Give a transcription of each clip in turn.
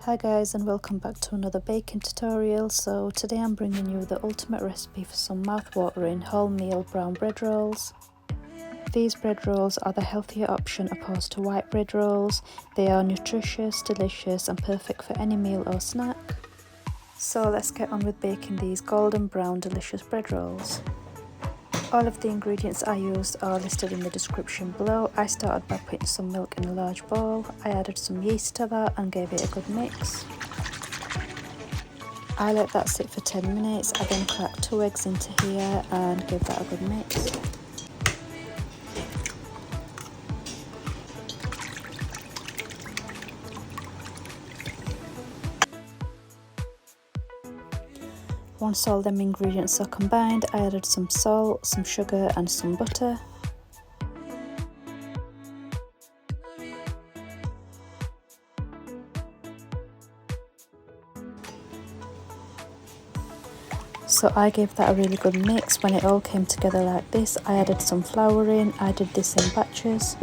Hi guys, and welcome back to another baking tutorial. So today I'm bringing you the ultimate recipe for some mouth-watering wholemeal brown bread rolls. These bread rolls are the healthier option opposed to white bread rolls. They are nutritious, delicious and perfect for any meal or snack. So let's get on with baking these golden brown delicious bread rolls. All of the ingredients I used are listed in the description below. I started by putting some milk in a large bowl. I added some yeast to that and gave it a good mix. I let that sit for 10 minutes. I then cracked 2 eggs into here and gave that a good mix. Once all them ingredients are combined, I added some salt, some sugar and some butter. So I gave that a really good mix. When it all came together like this, I added some flour in. I did this in batches.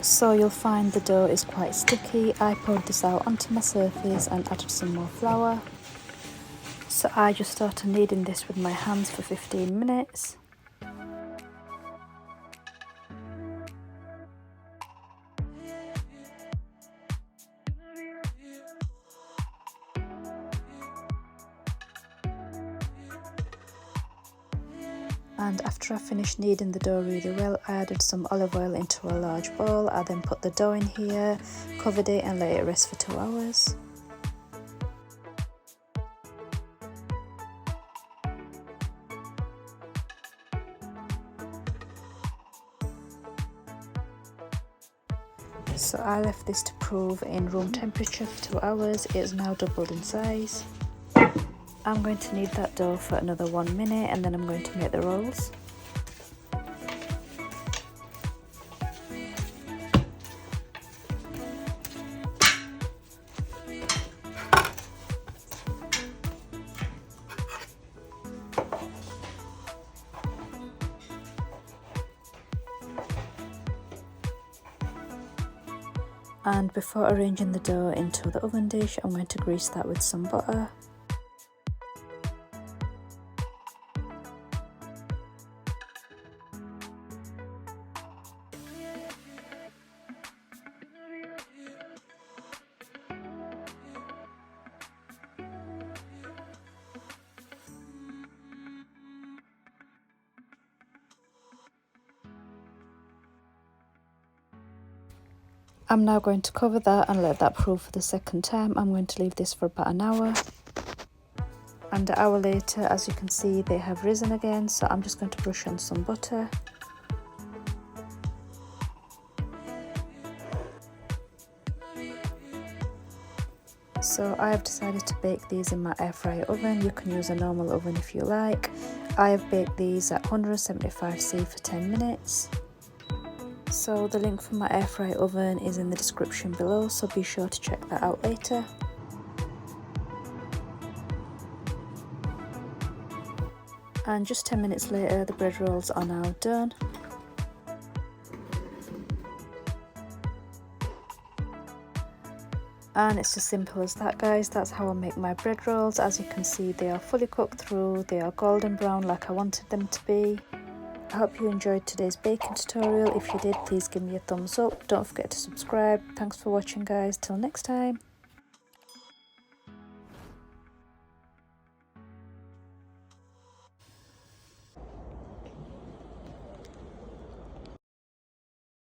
So you'll find the dough is quite sticky. I poured this out onto my surface and added some more flour. So I just started kneading this with my hands for 15 minutes. And after I finished kneading the dough really well, I added some olive oil into a large bowl. I then put the dough in here, covered it and let it rest for 2 hours. So I left this to prove in room temperature for 2 hours. It is now doubled in size. I'm going to knead that dough for another 1 minute and then I'm going to make the rolls. And before arranging the dough into the oven dish, I'm going to grease that with some butter. I'm now going to cover that and let that prove for the second time. I'm going to leave this for about an hour. And an hour later, as you can see, they have risen again, so I'm just going to brush on some butter. So I have decided to bake these in my air fryer oven. You can use a normal oven if you like. I have baked these at 175°C for 10 minutes. So the link for my air fry oven is in the description below, so be sure to check that out later. And just 10 minutes later, the bread rolls are now done. And it's as simple as that, guys. That's how I make my bread rolls. As you can see, they are fully cooked through. They are golden brown like I wanted them to be. I hope you enjoyed today's baking tutorial. If you did, please give me a thumbs up. Don't forget to subscribe. Thanks for watching, guys. Till next time.